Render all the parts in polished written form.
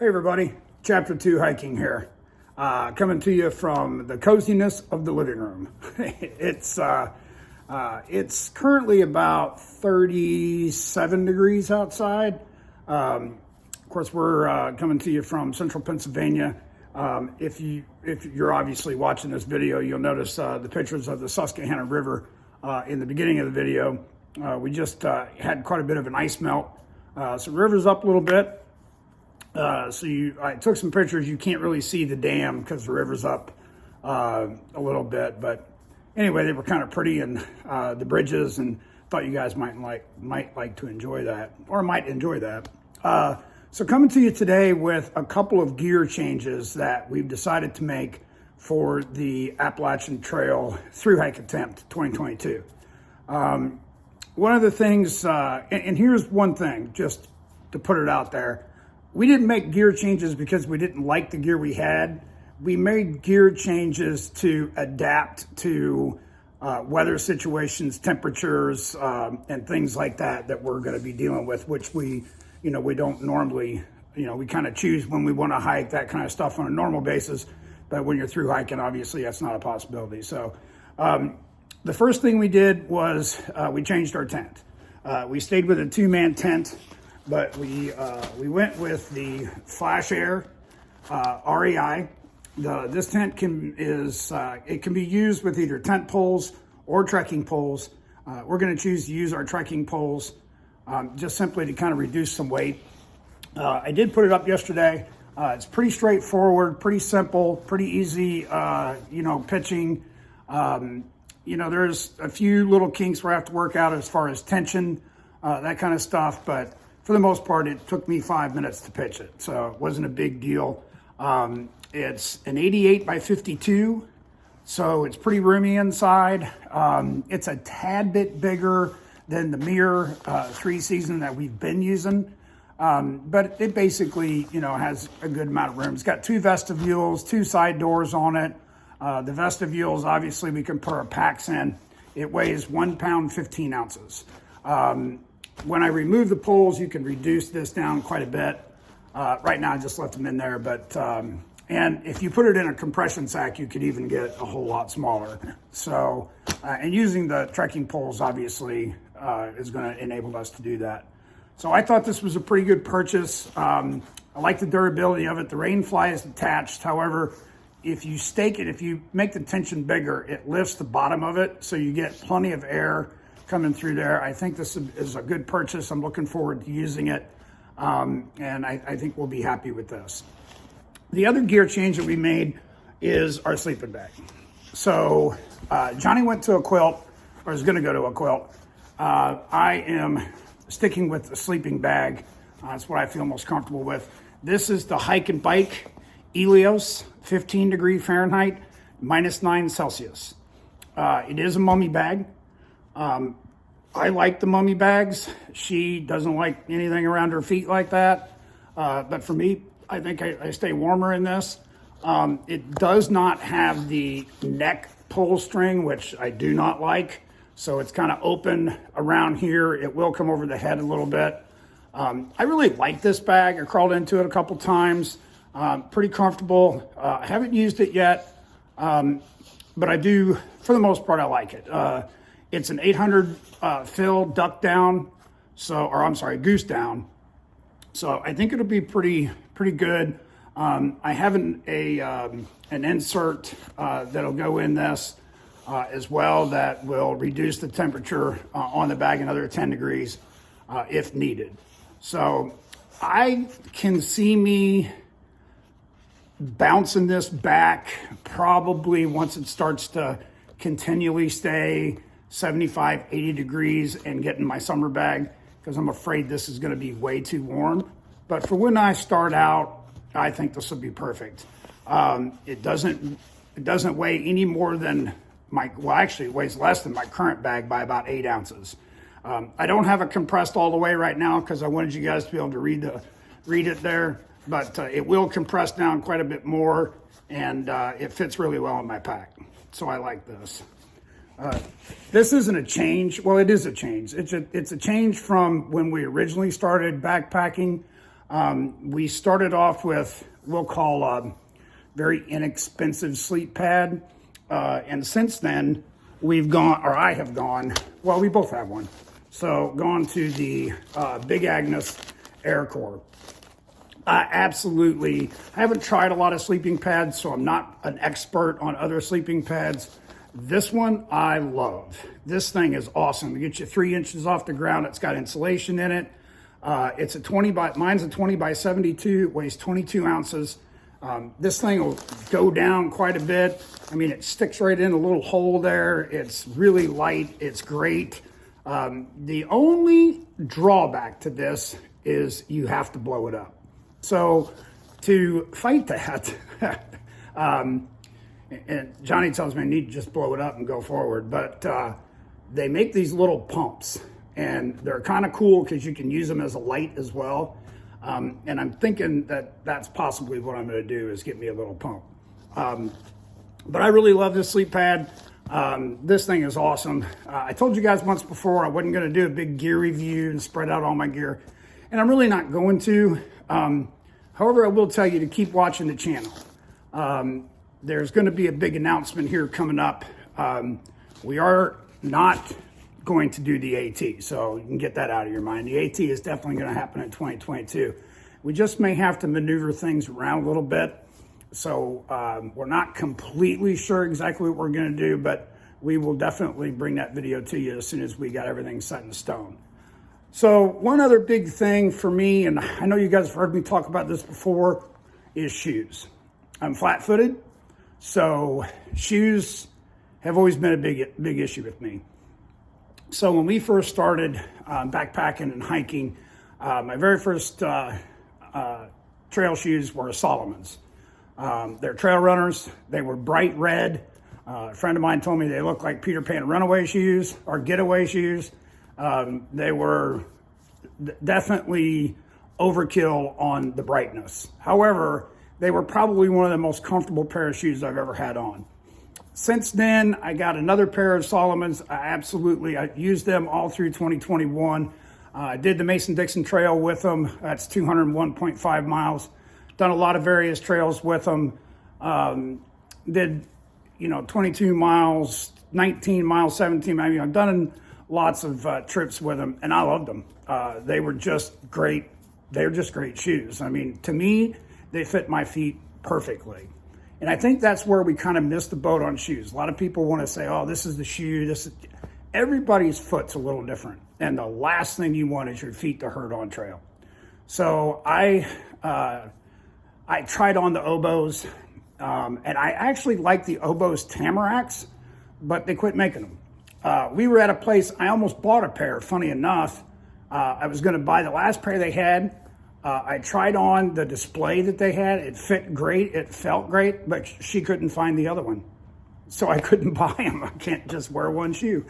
Hey everybody, Chapter 2 hiking here. Coming to you from the coziness of the living room. It's currently about 37 degrees outside. Of course, we're coming to you from central Pennsylvania. If you're obviously watching this video, you'll notice the pictures of the Susquehanna River in the beginning of the video. We just had quite a bit of an ice melt. So the river's up a little bit. I took some pictures. You can't really see the dam because the river's up a little bit, but anyway, they were kind of pretty, and the bridges, and thought you guys might like to enjoy that, or might enjoy that. So coming to you today with a couple of gear changes that we've decided to make for the Appalachian Trail through hike attempt 2022. One of the things, and here's one thing, just to put it out there. We didn't make gear changes because we didn't like the gear we had. We made gear changes to adapt to weather situations, temperatures, and things like that we're going to be dealing with, which we don't normally, we kind of choose when we want to hike, that kind of stuff on a normal basis. But when you're through hiking, obviously that's not a possibility. So the first thing we did was we changed our tent. We stayed with a 2-man tent. But we went with the Flash Air REI. This tent can be used with either tent poles or trekking poles. We're going to choose to use our trekking poles just simply to kind of reduce some weight. I did put it up yesterday. It's pretty straightforward, pretty simple, pretty easy. Pitching. There's a few little kinks where I have to work out as far as tension, that kind of stuff, but for the most part, it took me 5 minutes to pitch it, so it wasn't a big deal. It's an 88 by 52, so it's pretty roomy inside. It's a tad bit bigger than the Mirror 3-season that we've been using, but it basically, has a good amount of room. It's got 2 vestibules, 2 side doors on it. The vestibules, obviously, we can put our packs in. It weighs 1 pound, 15 ounces. When I remove the poles, you can reduce this down quite a bit. Right now, I just left them in there, but and if you put it in a compression sack, you could even get a whole lot smaller. So, and using the trekking poles, obviously, is going to enable us to do that. So I thought this was a pretty good purchase. I like the durability of it. The rain fly is attached. However, if you stake it, if you make the tension bigger, it lifts the bottom of it, so you get plenty of air coming through there. I think this is a good purchase. I'm looking forward to using it, and I think we'll be happy with this. The other gear change that we made is our sleeping bag. So Johnny went to a quilt, or is going to go to a quilt. I am sticking with the sleeping bag. That's what I feel most comfortable with. This is the Hike and Bike Elios, 15 degree Fahrenheit, -9 Celsius. It is a mummy bag. I like the mummy bags. She doesn't like anything around her feet like that. But for me, I think I stay warmer in this. It does not have the neck pull string, which I do not like. So it's kind of open around here. It will come over the head a little bit. I really like this bag. I crawled into it a couple times. Pretty comfortable. I haven't used it yet, but I do, for the most part, I like it. It's an 800 fill duck down, goose down. So I think it'll be pretty good. I have an insert that'll go in this as well that will reduce the temperature on the bag another 10 degrees if needed. So I can see me bouncing this back probably once it starts to continually stay 75, 80 degrees and get in my summer bag, because I'm afraid this is going to be way too warm. But for when I start out, I think this will be perfect. It doesn't weigh any more than actually it weighs less than my current bag by about 8 ounces. I don't have it compressed all the way right now because I wanted you guys to be able to read it there, but it will compress down quite a bit more, and it fits really well in my pack. So I like this. This isn't a change. Well, it is a change. It's a change from when we originally started backpacking. We started off with, we'll call a very inexpensive sleep pad. And since then, we've gone, or I have gone, well, we both have one. So gone to the Big Agnes Air Core. I haven't tried a lot of sleeping pads, so I'm not an expert on other sleeping pads. This one I love. This thing is awesome. It gets you 3 inches off the ground. It's got insulation in it. It's mine's a 20 by 72. It weighs 22 ounces. This thing will go down quite a bit. I mean, it sticks right in a little hole there. It's really light. It's great. The only drawback to this is you have to blow it up. So to fight that, and Johnny tells me I need to just blow it up and go forward, but they make these little pumps, and they're kind of cool because you can use them as a light as well. And I'm thinking that that's possibly what I'm going to do, is get me a little pump. But I really love this sleep pad. This thing is awesome. I told you guys once before I wasn't going to do a big gear review and spread out all my gear, and I'm really not going to. However, I will tell you to keep watching the channel. There's going to be a big announcement here coming up. We are not going to do the AT, so you can get that out of your mind. The AT is definitely going to happen in 2022. We just may have to maneuver things around a little bit. So we're not completely sure exactly what we're going to do, but we will definitely bring that video to you as soon as we got everything set in stone. So one other big thing for me, and I know you guys have heard me talk about this before, is shoes. I'm flat-footed, so shoes have always been a big issue with me. So when we first started backpacking and hiking, my very first trail shoes were Salomon's. They're trail runners. They were bright red. A friend of mine told me they looked like Peter Pan runaway shoes or getaway shoes. They were definitely overkill on the brightness. However, they were probably one of the most comfortable pair of shoes I've ever had on. Since then, I got another pair of Salomon's. I used them all through 2021. I did the Mason-Dixon Trail with them. That's 201.5 miles. Done a lot of various trails with them. Did, 22 miles, 19 miles, 17 miles. I've done lots of trips with them, and I loved them. They were just great. They were just great shoes. I mean, to me, they fit my feet perfectly. And I think that's where we kind of missed the boat on shoes. A lot of people want to say, oh, this is the shoe. Everybody's foot's a little different. And the last thing you want is your feet to hurt on trail. So I tried on the Obos, and I actually like the Obos Tamaracks, but they quit making them. We were at a place, I almost bought a pair, funny enough. I was going to buy the last pair they had. I tried on the display that they had. It fit great. It felt great, but she couldn't find the other one. So I couldn't buy them. I can't just wear one shoe.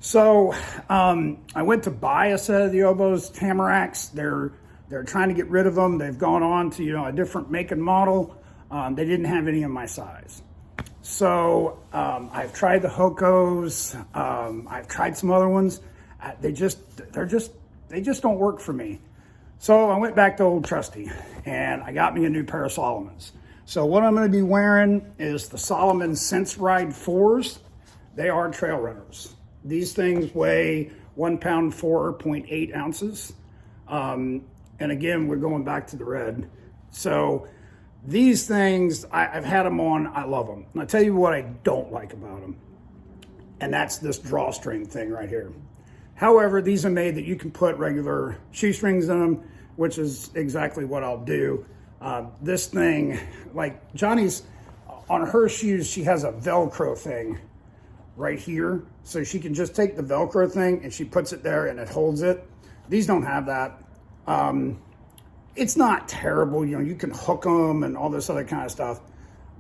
So I went to buy a set of the Obos Tamaracks. They're trying to get rid of them. They've gone on to, a different make and model. They didn't have any in my size. So I've tried the Hokos. I've tried some other ones. They just don't work for me. So I went back to Old Trusty, and I got me a new pair of Salomons. So what I'm going to be wearing is the Salomon Sense Ride 4s. They are trail runners. These things weigh 1 pound 4.8 ounces. And again, we're going back to the red. So these things, I've had them on. I love them. And I'll tell you what I don't like about them. And that's this drawstring thing right here. However, these are made that you can put regular shoestrings in them, which is exactly what I'll do. This thing, like Johnny's, on her shoes, she has a Velcro thing right here. So she can just take the Velcro thing and she puts it there and it holds it. These don't have that. It's not terrible. You can hook them and all this other kind of stuff.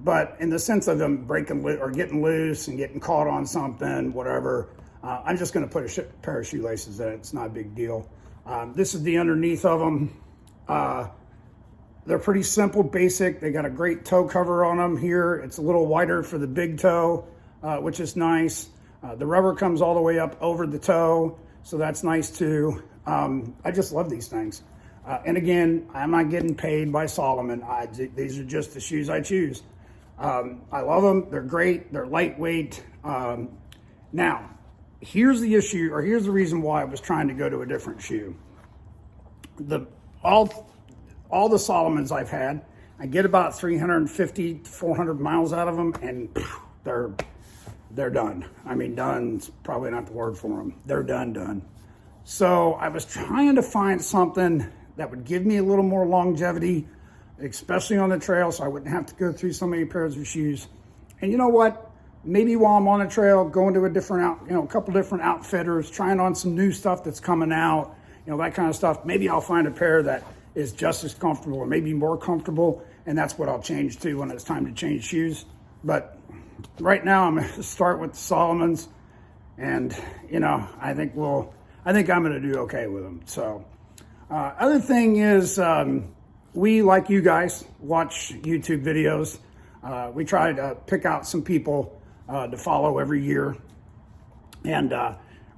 But in the sense of them breaking or getting loose and getting caught on something, whatever, I'm just going to put a pair of shoelaces in it. It's not a big deal. This is the underneath of them. They're pretty simple, basic. They got a great toe cover on them here. It's a little wider for the big toe, which is nice. The rubber comes all the way up over the toe, so that's nice too. I just love these things. And again, I'm not getting paid by Salomon. These are just the shoes I choose. I love them. They're great. They're lightweight. Now, here's the issue, or here's the reason why I was trying to go to a different shoe. All the Salomons I've had, I get about 350 to 400 miles out of them, and they're done. I mean, done's probably not the word for them. They're done. So I was trying to find something that would give me a little more longevity, especially on the trail, so I wouldn't have to go through so many pairs of shoes. And you know what? Maybe while I'm on the trail, going to a couple different outfitters, trying on some new stuff that's coming out, that kind of stuff. Maybe I'll find a pair that is just as comfortable or maybe more comfortable, and that's what I'll change to when it's time to change shoes. But right now, I'm going to start with the Salomons, and I think I'm going to do okay with them. So, other thing is, we, like you guys, watch YouTube videos. We try to pick out some people to follow every year, and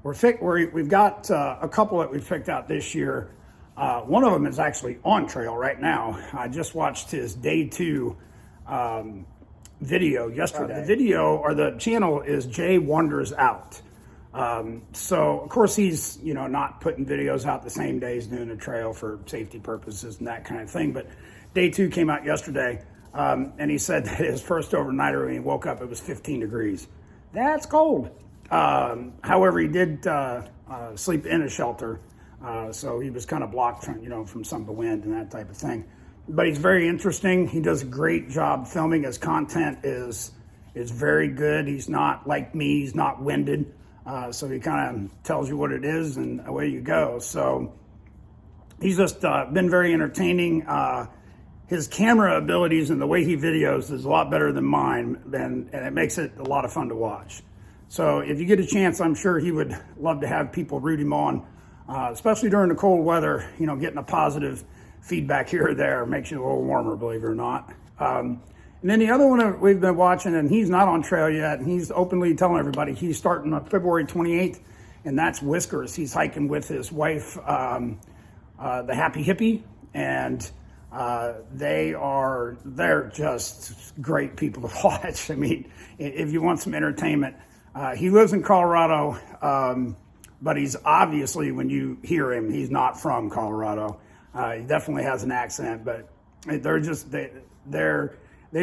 we've got a couple that we've picked out this year. One of them is actually on trail right now. I just watched his day 2 video yesterday. The video, or the channel, is Jay Wonders Out. So of course he's not putting videos out the same day as doing a trail for safety purposes and that kind of thing. But day 2 came out yesterday, and he said that his first overnighter when he woke up, it was 15 degrees. That's cold. However, he did sleep in a shelter. So he was kind of blocked from some of the wind and that type of thing. But he's very interesting. He does a great job filming. His content is very good. He's not like me. He's not winded. So he kind of tells you what it is and away you go. So he's just been very entertaining. His camera abilities and the way he videos is a lot better than mine, and it makes it a lot of fun to watch. So if you get a chance, I'm sure he would love to have people root him on. Especially during the cold weather, getting a positive feedback here or there makes you a little warmer, believe it or not. And then the other one that we've been watching, and he's not on trail yet, and he's openly telling everybody he's starting on February 28th, and that's Whiskers. He's hiking with his wife, the Happy Hippie, and they're just great people to watch. I mean, if you want some entertainment, he lives in Colorado, but he's obviously, when you hear him, he's not from Colorado. He definitely has an accent, but they've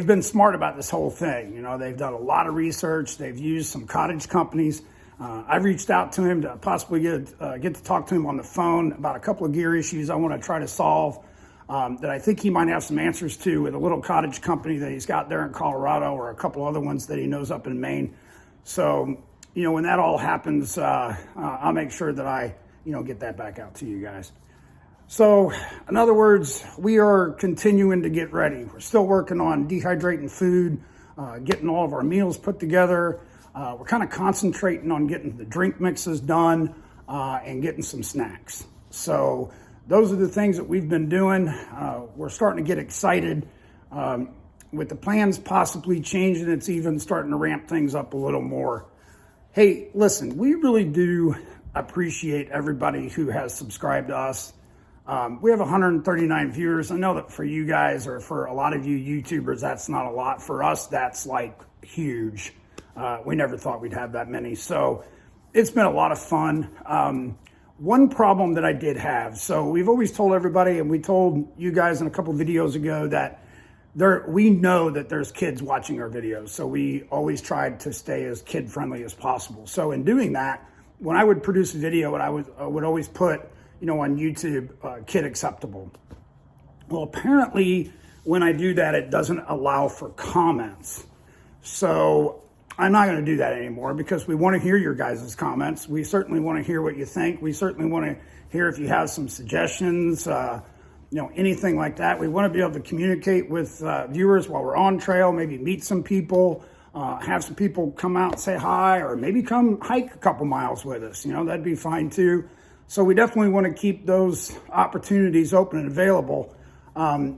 been smart about this whole thing. They've done a lot of research. They've used some cottage companies. I've reached out to him to possibly get to talk to him on the phone about a couple of gear issues I want to try to solve that I think he might have some answers to with a little cottage company that he's got there in Colorado, or a couple other ones that he knows up in Maine. So, when that all happens, I'll make sure that I, get that back out to you guys. So, in other words, we are continuing to get ready. We're still working on dehydrating food, getting all of our meals put together. We're kind of concentrating on getting the drink mixes done and getting some snacks. So, those are the things that we've been doing. We're starting to get excited with the plans possibly changing. It's even starting to ramp things up a little more. Hey, listen, we really do appreciate everybody who has subscribed to us. We have 139 viewers. I know that for you guys, or for a lot of you YouTubers, that's not a lot. For us, that's like huge. We never thought we'd have that many. So it's been a lot of fun. One problem that I did have, so we've always told everybody, and we told you guys in a couple videos ago, that we know that there's kids watching our videos. So we always tried to stay as kid friendly as possible. So in doing that, when I would produce a video, I would always put, on YouTube, kid acceptable. Well, apparently when I do that, it doesn't allow for comments. So I'm not going to do that anymore, because we want to hear your guys' comments. We certainly want to hear what you think. We certainly want to hear if you have some suggestions, anything like that. We want to be able to communicate with viewers while we're on trail, maybe meet some people, have some people come out and say hi, or maybe come hike a couple miles with us. That'd be fine too. So we definitely want to keep those opportunities open and available.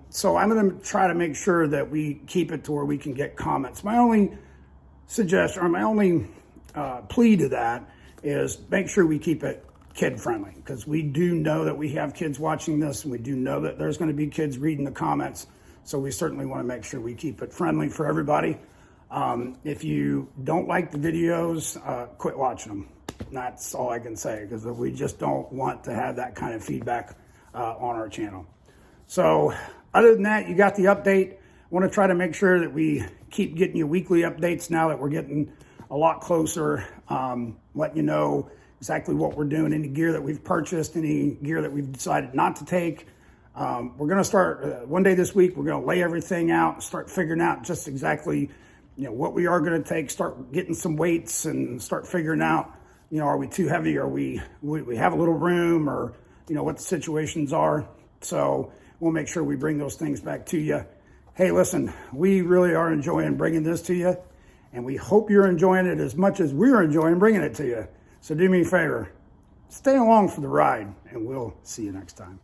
So I'm going to try to make sure that we keep it to where we can get comments. My only suggestion, or my only plea to that, is make sure we keep it kid friendly, because we do know that we have kids watching this, and we do know that there's going to be kids reading the comments. So we certainly want to make sure we keep it friendly for everybody. If you don't like the videos, quit watching them. That's all I can say, because we just don't want to have that kind of feedback on our channel. So other than that, you got the update. I want to try to make sure that we keep getting you weekly updates now that we're getting a lot closer, letting you know exactly what we're doing, any gear that we've purchased, any gear that we've decided not to take. We're going to start one day this week. We're going to lay everything out, start figuring out just exactly, what we are going to take, start getting some weights and start figuring out, are we too heavy? Are we have a little room, or, what the situations are. So we'll make sure we bring those things back to you. Hey, listen, we really are enjoying bringing this to you, and we hope you're enjoying it as much as we're enjoying bringing it to you. So do me a favor, stay along for the ride, and we'll see you next time.